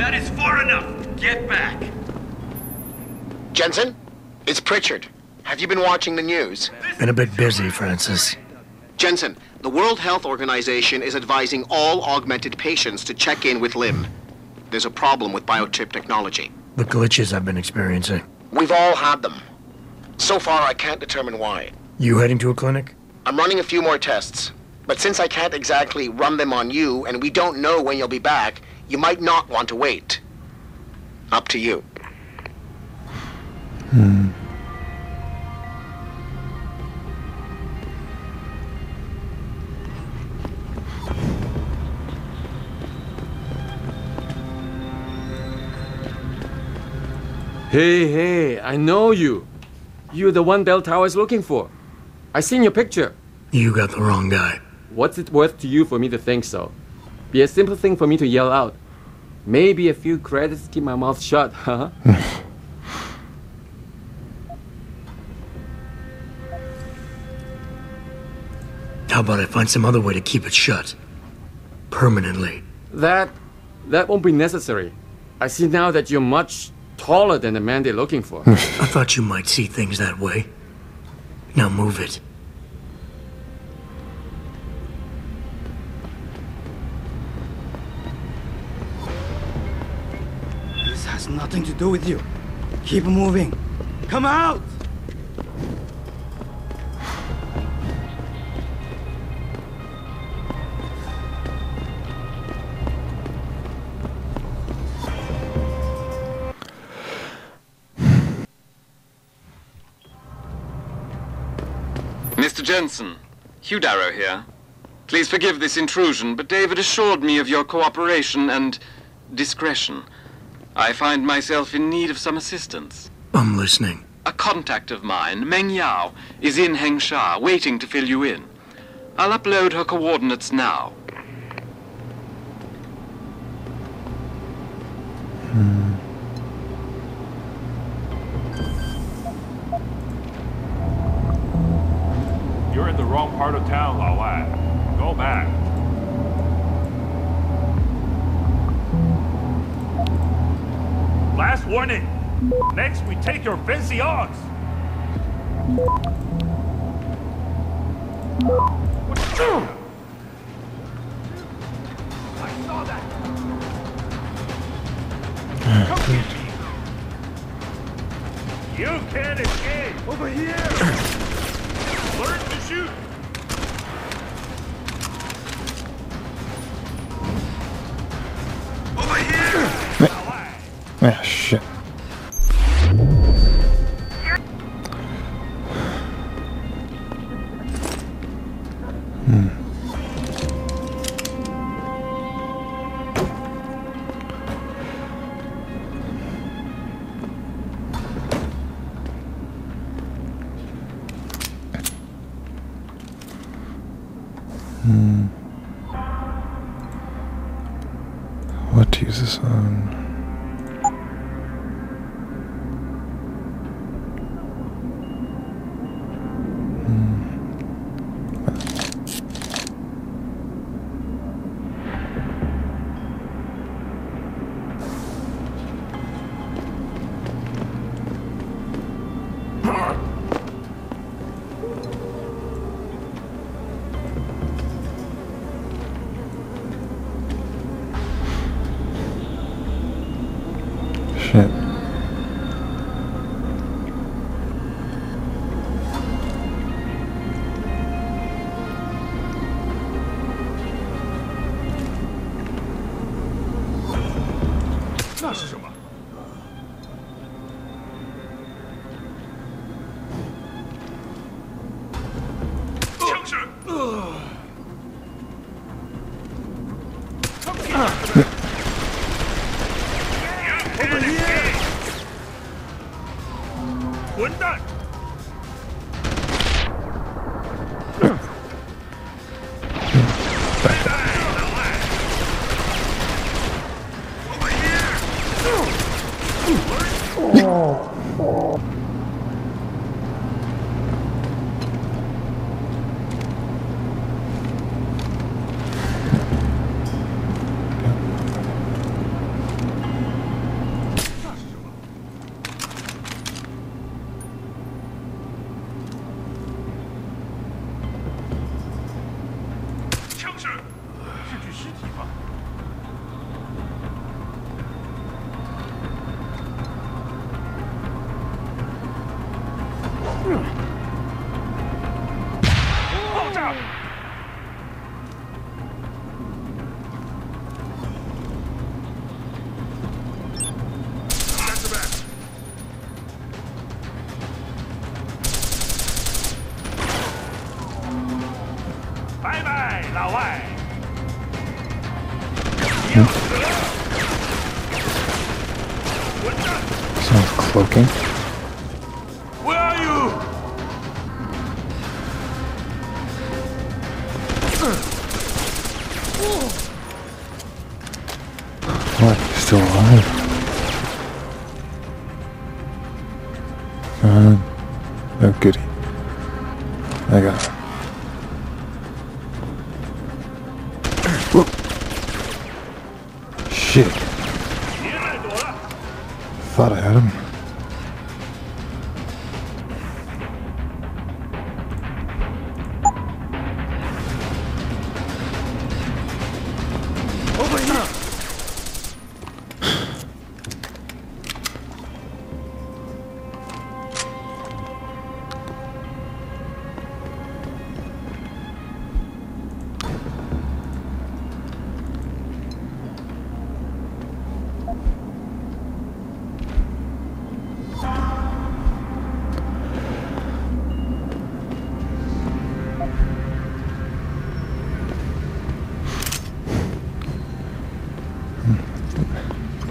That is far enough. Get back. Jensen? It's Pritchard. Have you been watching the news? Been a bit busy, Francis. Jensen, the World Health Organization is advising all augmented patients to check in with Lim. There's a problem with biochip technology. The glitches I've been experiencing. We've all had them. So far, I can't determine why. You heading to a clinic? I'm running a few more tests. But since I can't exactly run them on you, and we don't know when you'll be back, you might not want to wait. Up to you. Hey, I know you. You're the one Bell Tower is looking for. I seen your picture. You got the wrong guy. What's it worth to you for me to think so? Be a simple thing for me to yell out. Maybe a few credits keep my mouth shut, huh? How about I find some other way to keep it shut? Permanently. That won't be necessary. I see now that you're much taller than the man they're looking for. I thought you might see things that way. Now move it. This has nothing to do with you. Keep moving. Come out! Mr. Jensen, Hugh Darrow here. Please forgive this intrusion, but David assured me of your cooperation and discretion. I find myself in need of some assistance. I'm listening. A contact of mine, Meng Yao, is in Hengsha, waiting to fill you in. I'll upload her coordinates now. You're in the wrong part of town, Lao Wai. Go back. Last warning. Next, we take your fancy ox. I saw that. Come get me. You can't escape. Over here. Learn to shoot. Over here. Ah, shit. What to use this on? Shit. Someone's cloaking. Where are you? What? He's still alive? Oh goody. I got him. Shit. Thought I had him. Over here!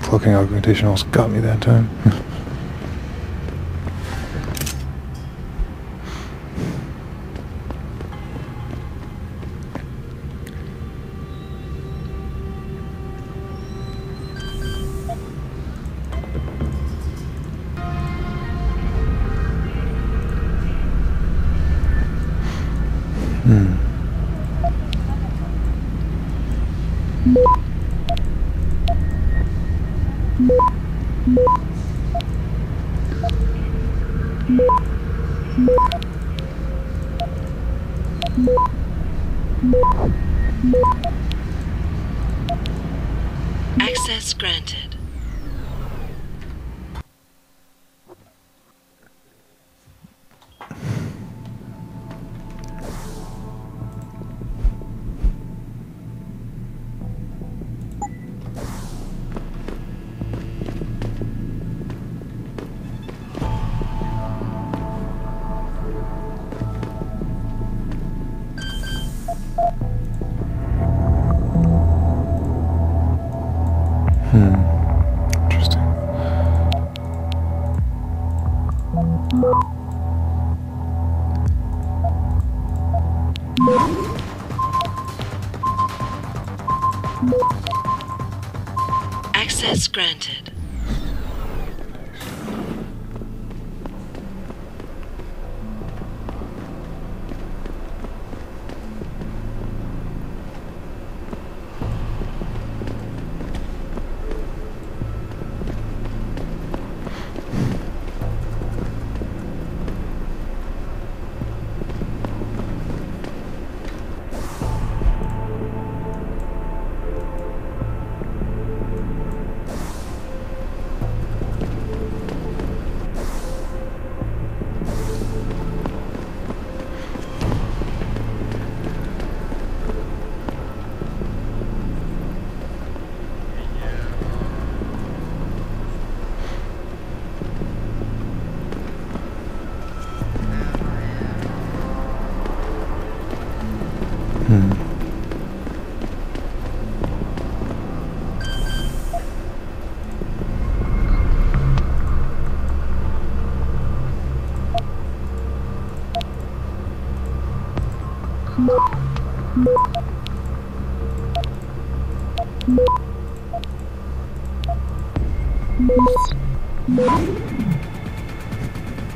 Cloaking augmentation almost got me that time. Access granted. Interesting. Access granted.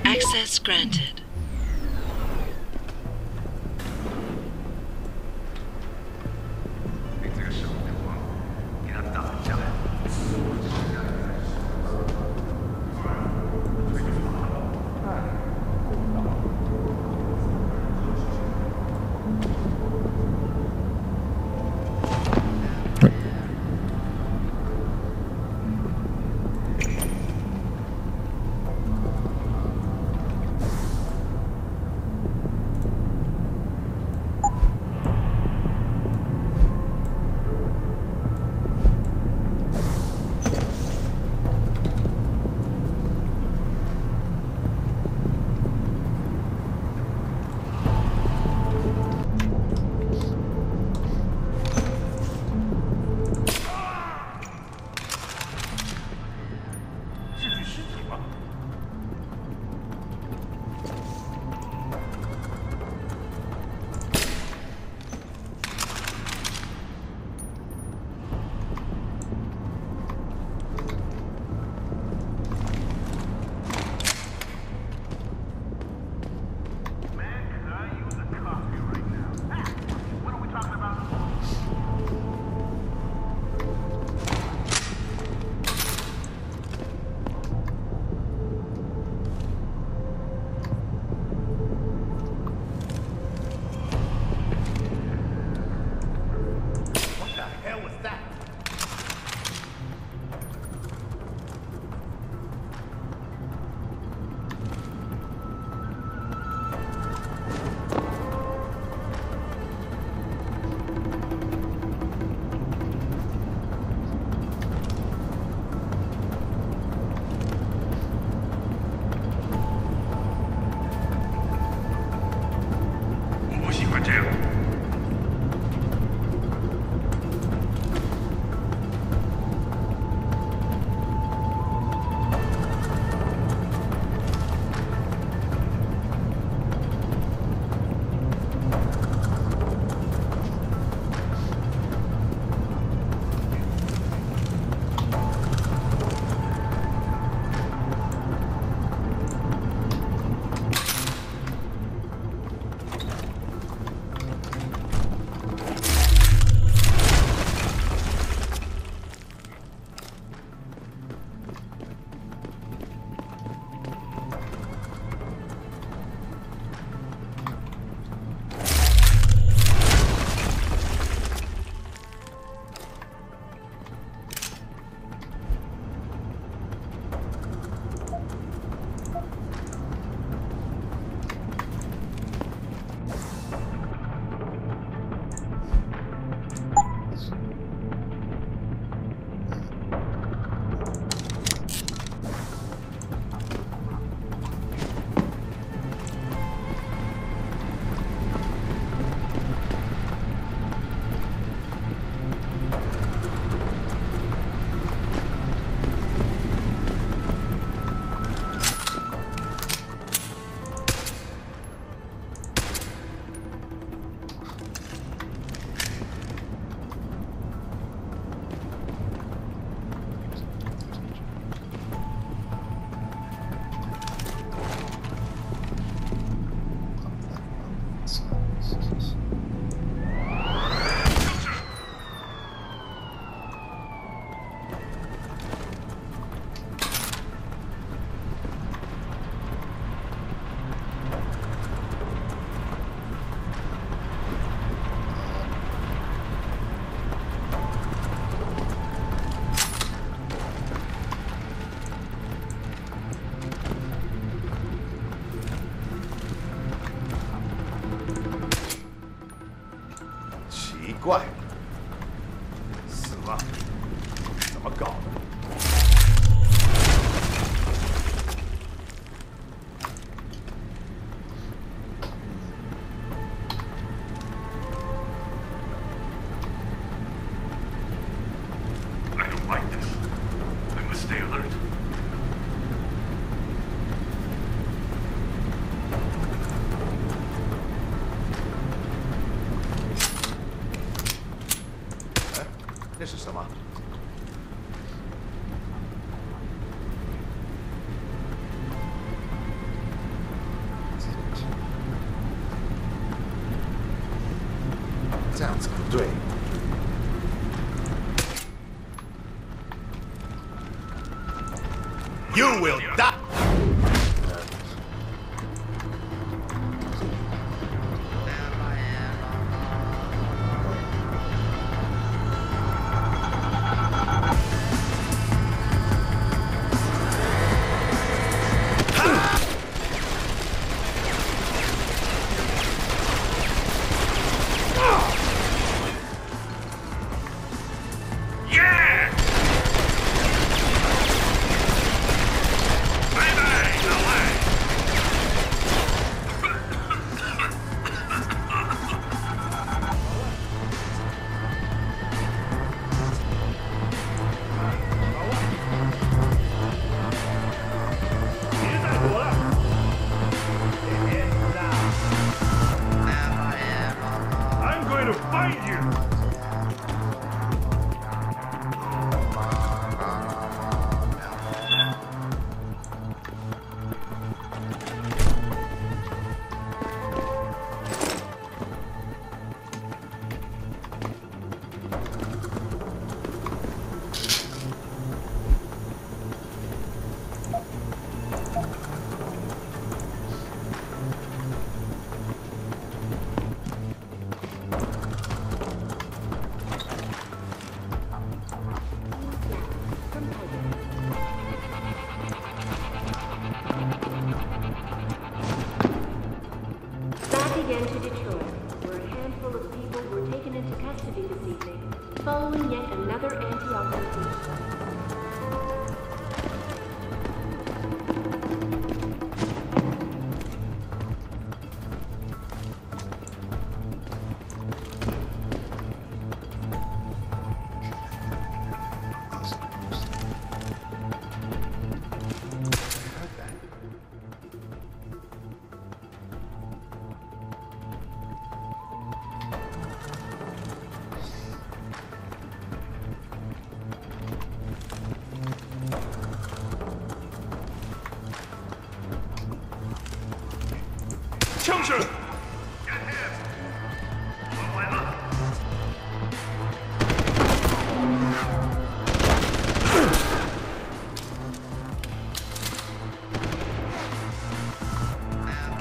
Access granted. hell was that?怪，死了，怎么搞的？ I don't like this. I must stay alert. Eh? 那是什么？ 这样子不对。 You will die! Yeah! Bye-bye! following yet another anti-augmentation.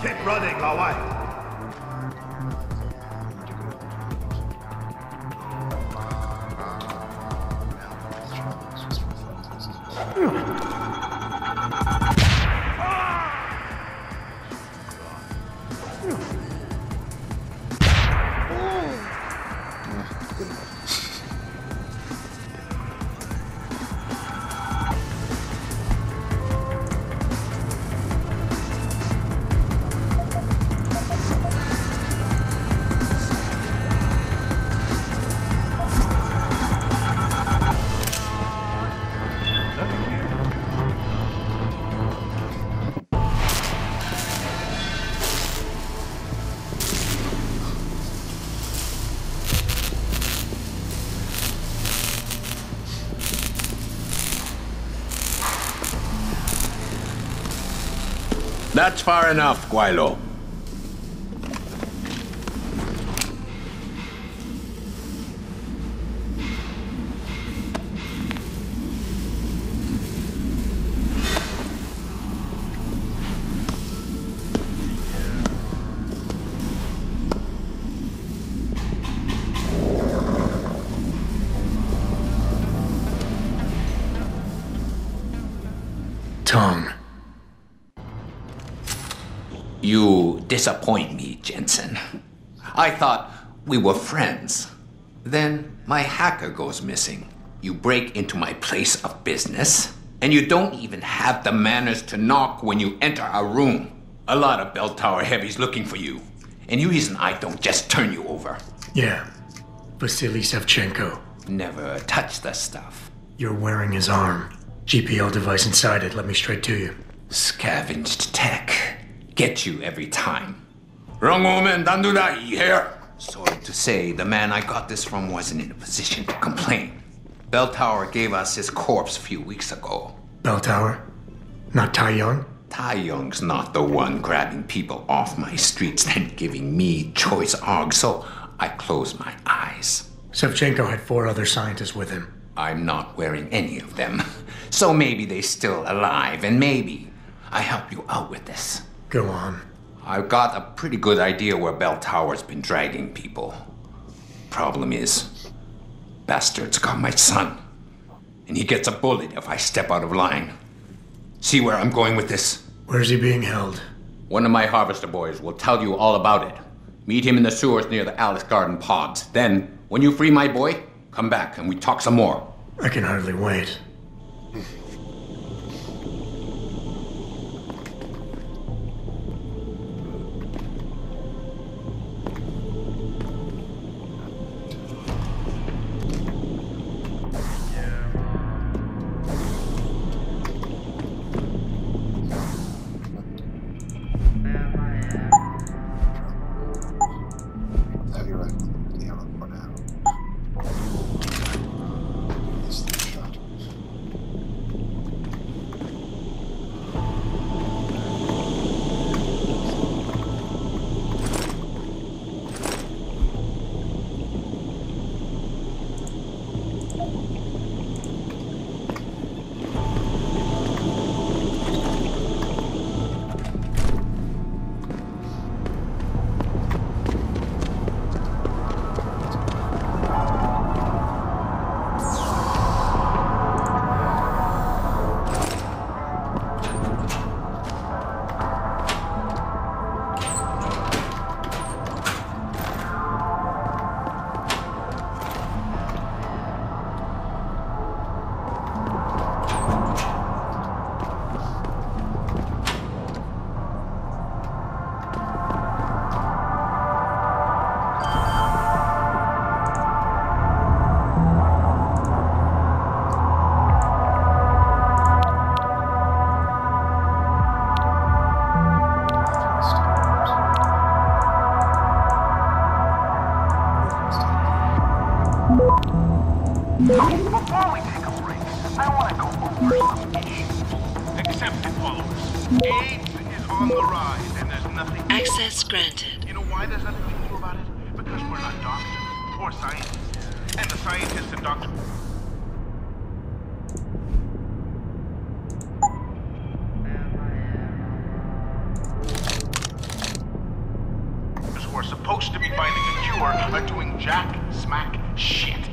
Keep running, 老外。That's far enough, Guaylo. Tongue. You disappoint me, Jensen. I thought we were friends. Then my hacker goes missing. You break into my place of business, and you don't even have the manners to knock when you enter a room. A lot of bell tower heavies looking for you. Any reason I don't just turn you over? Yeah. Vasily Savchenko. Never touch the stuff. You're wearing his arm. GPL device inside it. Let me straight to you. Scavenged tech. Get you every time. Wrong woman, don't do that here. Sorry to say, the man I got this from wasn't in a position to complain. Bell Tower gave us his corpse a few weeks ago. Bell Tower? Not Tai Young? Tai Young's not the one grabbing people off my streets and giving me choice AUG, so I closed my eyes. Savchenko had 4 other scientists with him. I'm not wearing any of them. So maybe they're still alive, and maybe I help you out with this. Go on. I've got a pretty good idea where Bell Tower's been dragging people. Problem is, bastard's got my son. And he gets a bullet if I step out of line. See where I'm going with this? Where's he being held? One of my harvester boys will tell you all about it. Meet him in the sewers near the Alice Garden pods. Then, when you free my boy, come back and we talk some more. I can hardly wait. Before we take a break, I want to go over some issues. Accept it, followers. AIDS is on the rise, and there's nothing... Access granted. You know why there's nothing we can do about it? Because we're not doctors or scientists. And the scientists and doctors... who are supposed to be finding a cure are doing jack smack shit.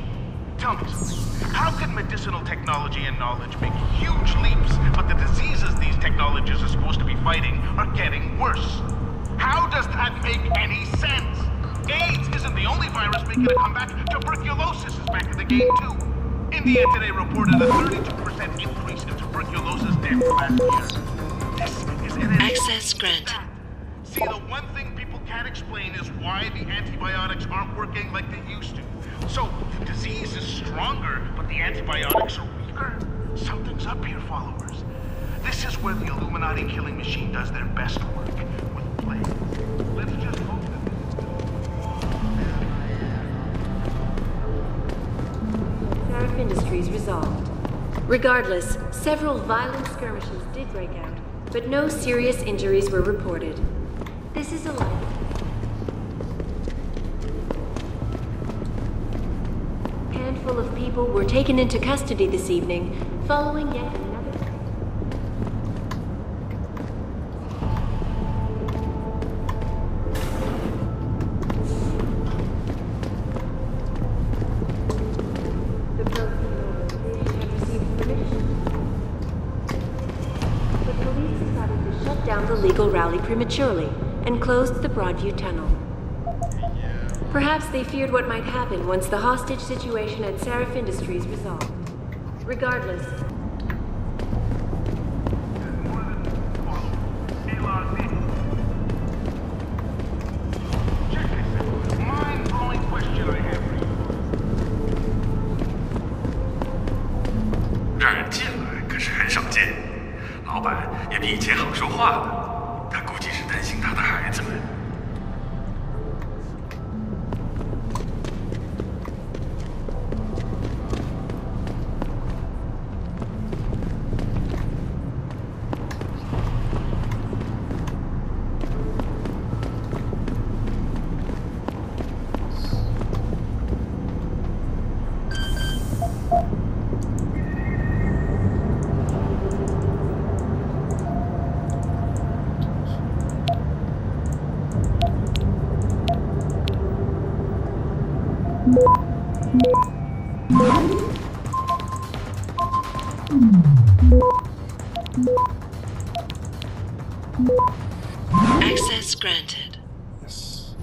Tell me something. How can medicinal technology and knowledge make huge leaps, but the diseases these technologies are supposed to be fighting are getting worse? How does that make any sense? AIDS isn't the only virus making a comeback. Tuberculosis is back in the game too. India today reported a 32% increase in tuberculosis deaths last year. This is an Access granted. See, the one thing people can't explain is why the antibiotics aren't working like they used to. So, the disease is stronger, but the antibiotics are weaker? Something's up here, followers. This is where the Illuminati killing machine does their best work, with plague. Let's just hope that Seraph Industries resolved. Regardless, several violent skirmishes did break out, but no serious injuries were reported. This is a life. A handful of people were taken into custody this evening, following yet another... the legal rally prematurely and closed the Broadview Tunnel. Perhaps they feared what might happen once the hostage situation at Seraph Industries resolved. Regardless, mind-blowing question I have for you. 让人进来可是很少见，老板也比以前好说话了。他估计是担心他的孩子们。 Access granted. Yes.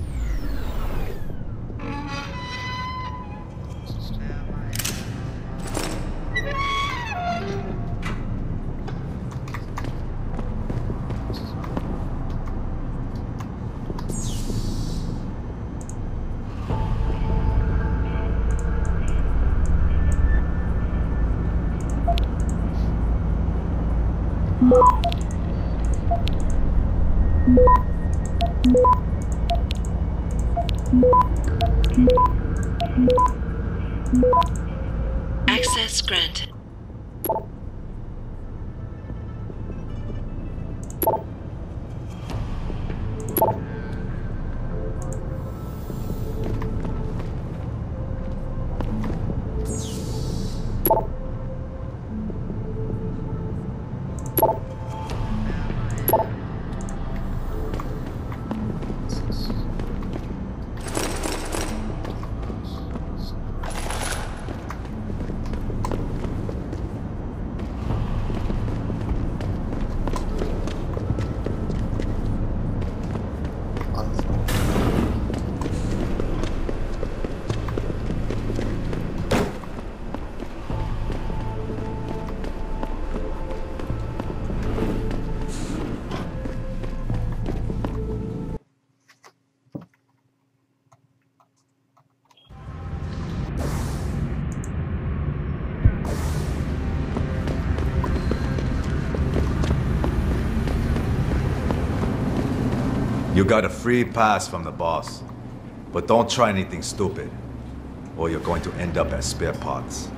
Access granted. You got a free pass from the boss, but don't try anything stupid. or you're going to end up as spare parts.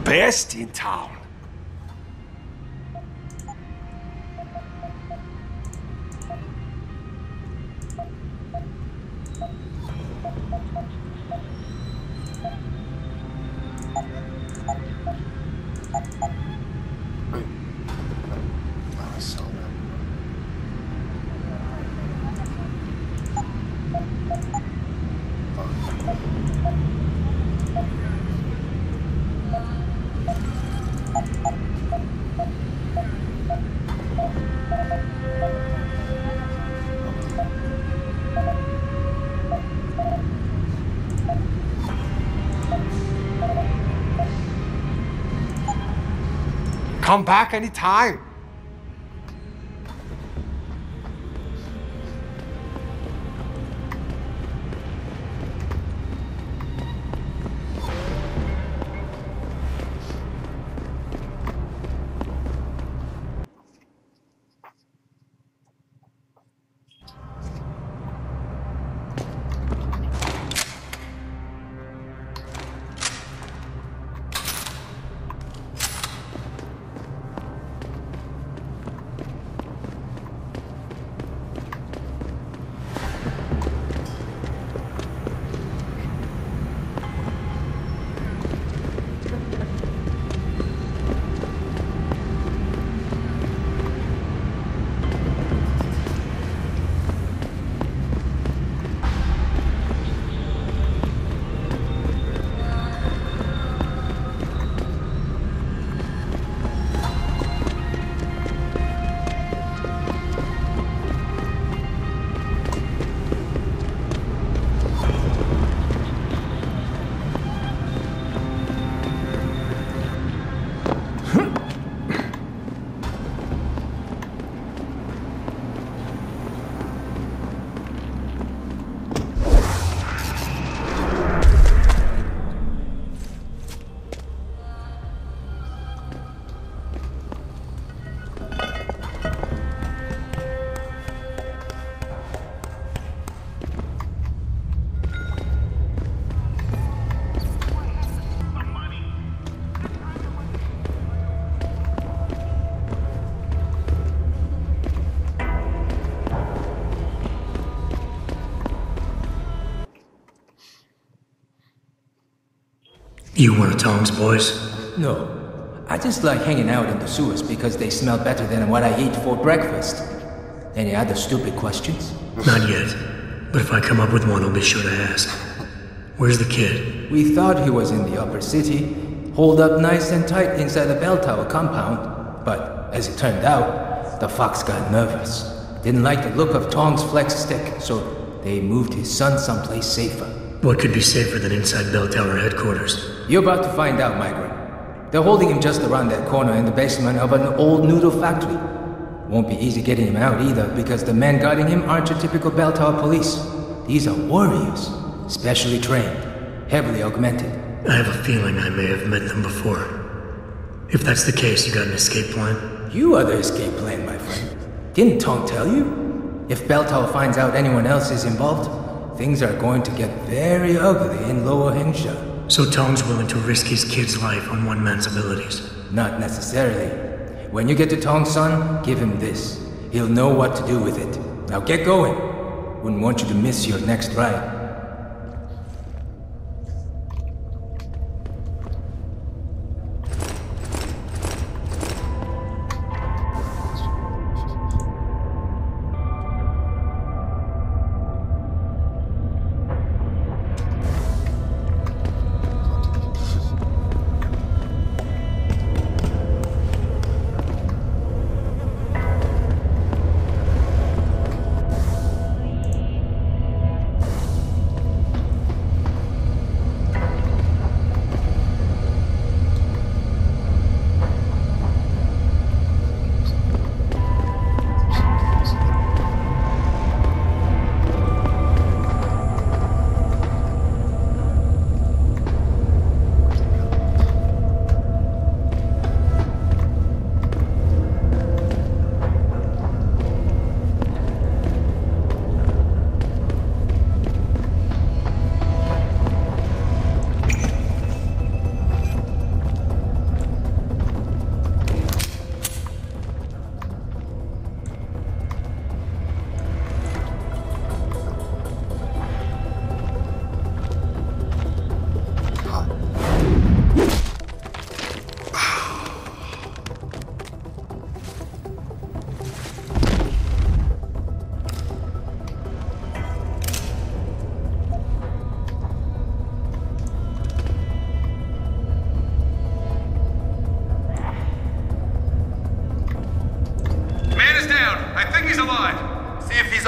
Best in town. Come back anytime. You one of Tom's boys? No. I just like hanging out in the sewers because they smell better than what I eat for breakfast. Any other stupid questions? Not yet. But if I come up with one, I'll be sure to ask. Where's the kid? We thought he was in the upper city, holed up nice and tight inside the bell tower compound. But as it turned out, the fox got nervous. Didn't like the look of Tong's flex stick, so they moved his son someplace safer. What could be safer than inside bell tower headquarters? You're about to find out, migrant. They're holding him just around that corner in the basement of an old noodle factory. Won't be easy getting him out either, because the men guarding him aren't your typical bell tower police. These are warriors, specially trained, heavily augmented. I have a feeling I may have met them before. If that's the case, you got an escape plan? You are the escape plan, my friend. Didn't Tong tell you? If bell tower finds out anyone else is involved, things are going to get very ugly in Lower Hengsha. So Tong's willing to risk his kid's life on one man's abilities? Not necessarily. When you get to Tong's son, give him this. He'll know what to do with it. Now get going. Wouldn't want you to miss your next ride.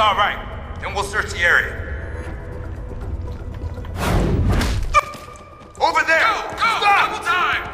all right. Then we'll search the area. Over there! Go! Stop! Double time!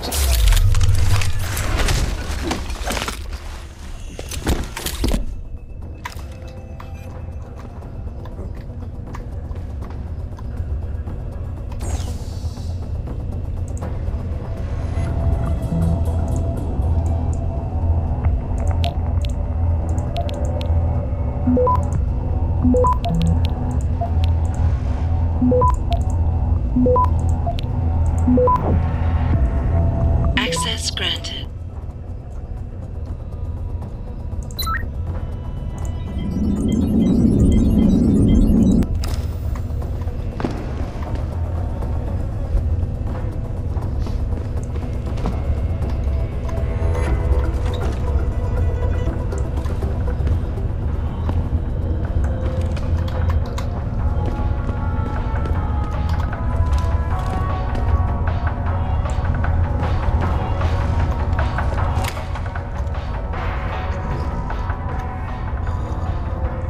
Shit. Access granted.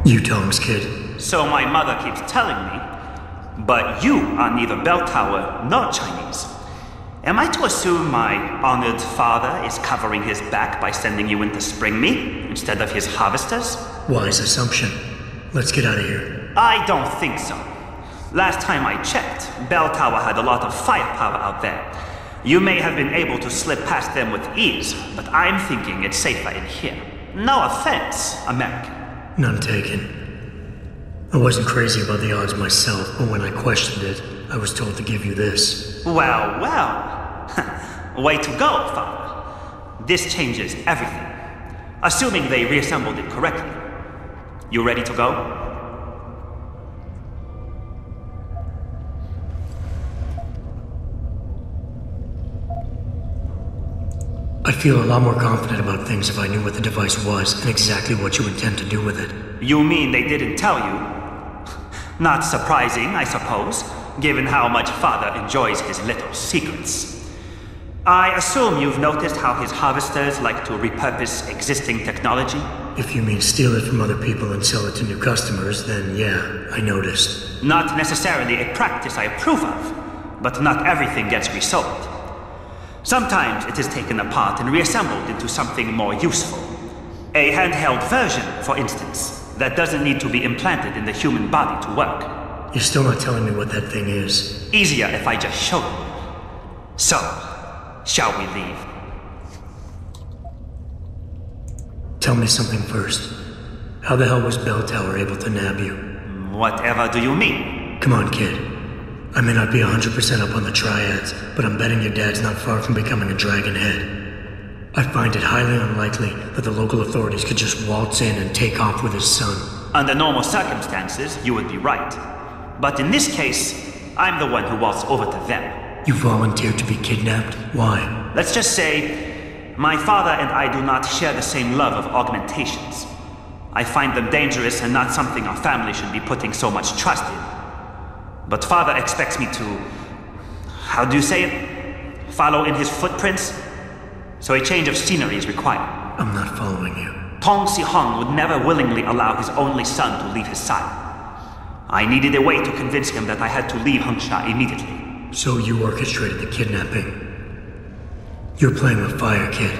You Tom's kid. So my mother keeps telling me. But you are neither bell tower nor Chinese. Am I to assume my honored father is covering his back by sending you in to spring me instead of his harvesters? Wise assumption. Let's get out of here. I don't think so. Last time I checked, Bell Tower had a lot of firepower out there. You may have been able to slip past them with ease, but I'm thinking it's safer in here. No offense, American. None taken. I wasn't crazy about the odds myself, but when I questioned it, I was told to give you this. Well, well. Way to go, Father. This changes everything. Assuming they reassembled it correctly. You ready to go? I'd feel a lot more confident about things if I knew what the device was and exactly what you intend to do with it. You mean they didn't tell you? Not surprising, I suppose, given how much Father enjoys his little secrets. I assume you've noticed how his harvesters like to repurpose existing technology? If you mean steal it from other people and sell it to new customers, then yeah, I noticed. Not necessarily a practice I approve of, but not everything gets resold. Sometimes it is taken apart and reassembled into something more useful. A handheld version, for instance, that doesn't need to be implanted in the human body to work. You're still not telling me what that thing is. Easier if I just show you. So, shall we leave? Tell me something first. How the hell was Bell Tower able to nab you? Whatever do you mean? Come on, kid. I may not be 100% up on the triads, but I'm betting your dad's not far from becoming a dragon head. I find it highly unlikely that the local authorities could just waltz in and take off with his son. Under normal circumstances, you would be right. But in this case, I'm the one who waltzed over to them. You volunteered to be kidnapped? Why? Let's just say, my father and I do not share the same love of augmentations. I find them dangerous and not something our family should be putting so much trust in. But Father expects me to... how do you say it? Follow in his footprints? So a change of scenery is required. I'm not following you. Tong Si-hung would never willingly allow his only son to leave his side. I needed a way to convince him that I had to leave Hengsha immediately. So you orchestrated the kidnapping. You're playing with fire, kid.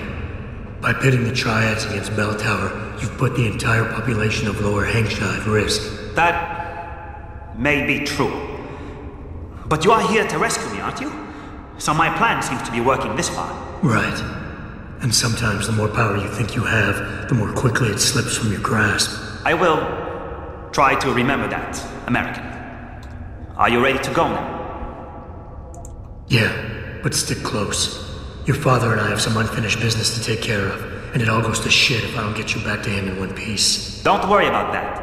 By pitting the Triads against Bell Tower, you've put the entire population of Lower Hengsha at risk. That may be true. But you are here to rescue me, aren't you? So my plan seems to be working this far. Right. And sometimes the more power you think you have, the more quickly it slips from your grasp. I will try to remember that, American. Are you ready to go now? Yeah, but stick close. Your father and I have some unfinished business to take care of, and it all goes to shit if I don't get you back to him in one piece. Don't worry about that.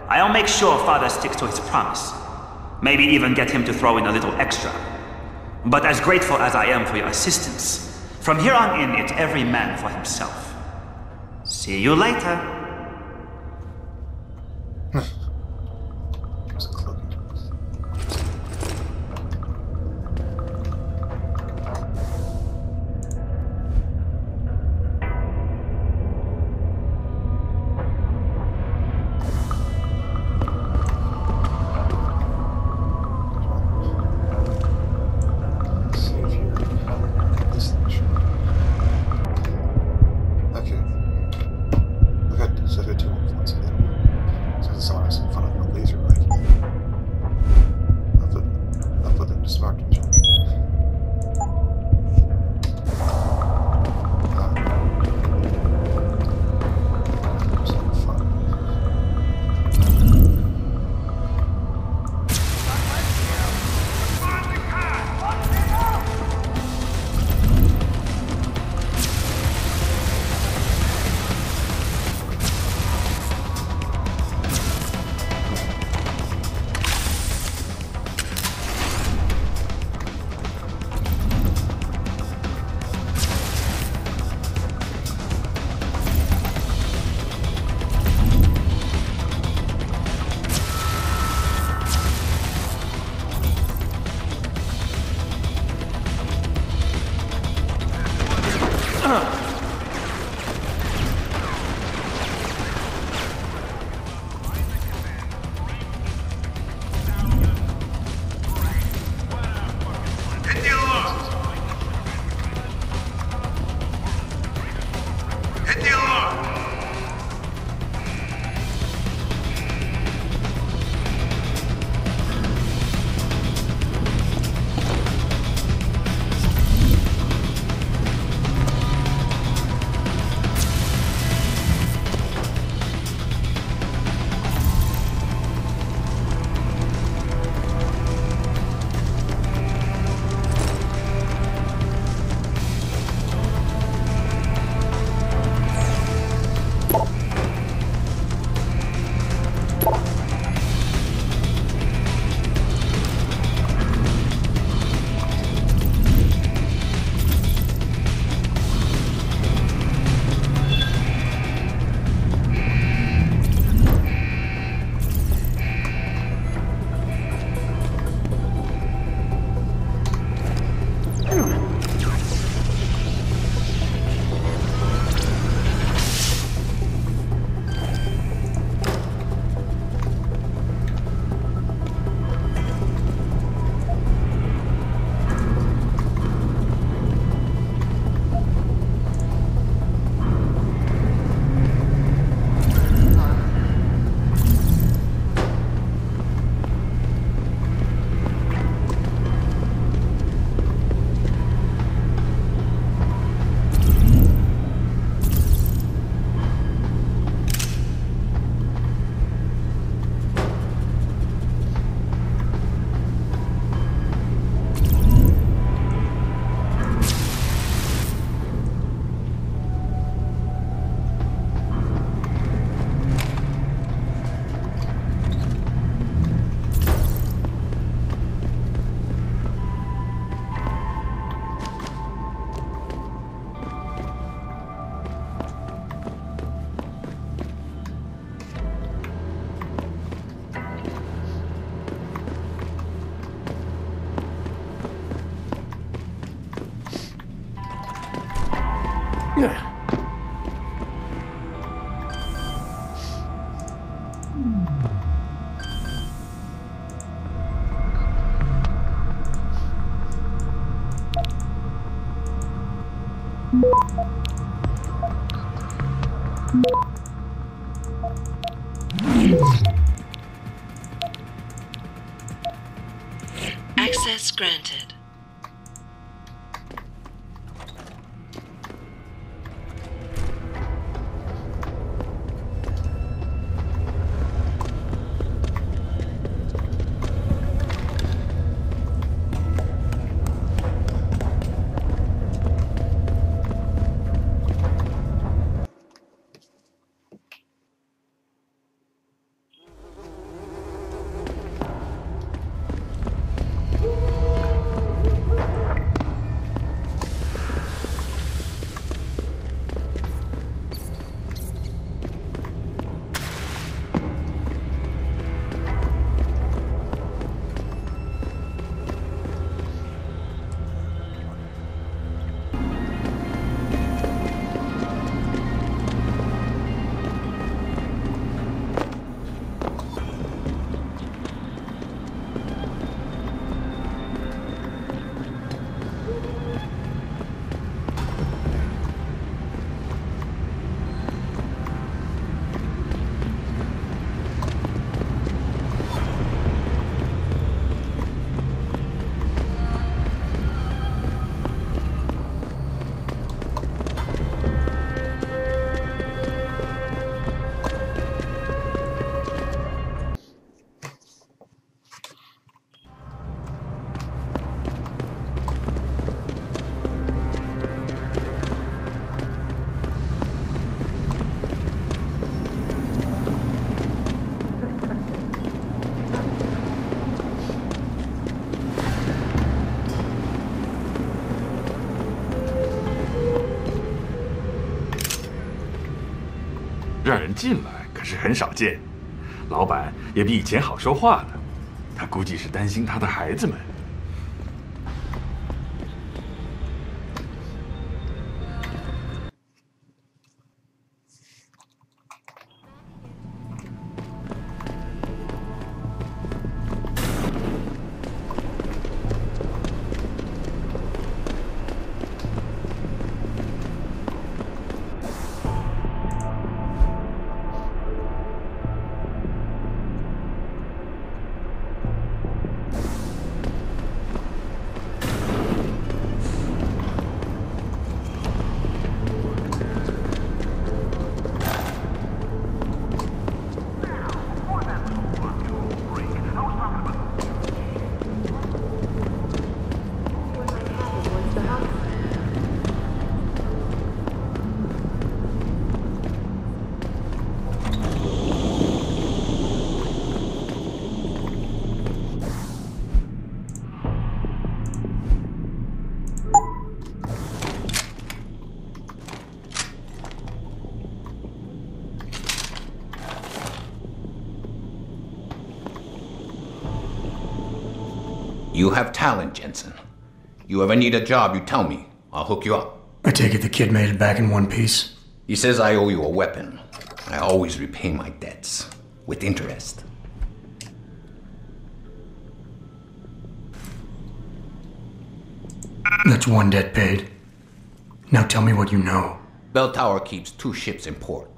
I'll make sure father sticks to his promise. Maybe even get him to throw in a little extra. But as grateful as I am for your assistance, from here on in, it's every man for himself. See you later. Access granted.让人进来可是很少见，老板也比以前好说话了。他估计是担心他的孩子们。You have talent, Jensen. You ever need a job, you tell me. I'll hook you up. I take it the kid made it back in one piece? He says I owe you a weapon. I always repay my debts. With interest. That's one debt paid. Now tell me what you know. Bell Tower keeps 2 ships in port.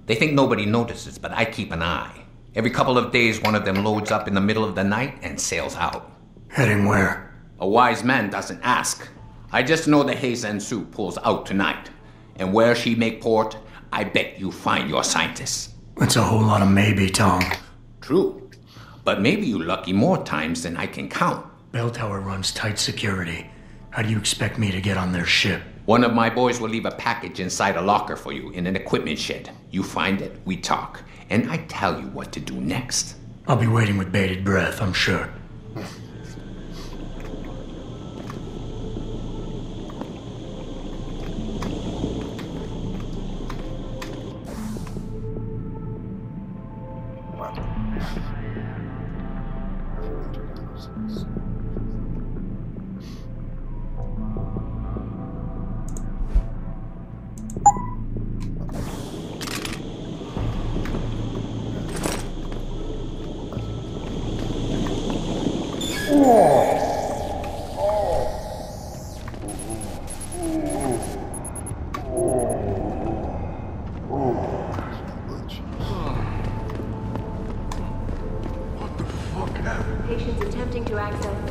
They think nobody notices, but I keep an eye. Every couple of days, one of them loads up in the middle of the night and sails out. Heading where? A wise man doesn't ask. I just know the Heisensu pulls out tonight. And where she make port, I bet you find your scientists. That's a whole lot of maybe, Tom. True. But maybe you lucky more times than I can count. Bell Tower runs tight security. How do you expect me to get on their ship? One of my boys will leave a package inside a locker for you in an equipment shed. You find it, we talk, and I tell you what to do next. I'll be waiting with bated breath, I'm sure. Patients attempting to access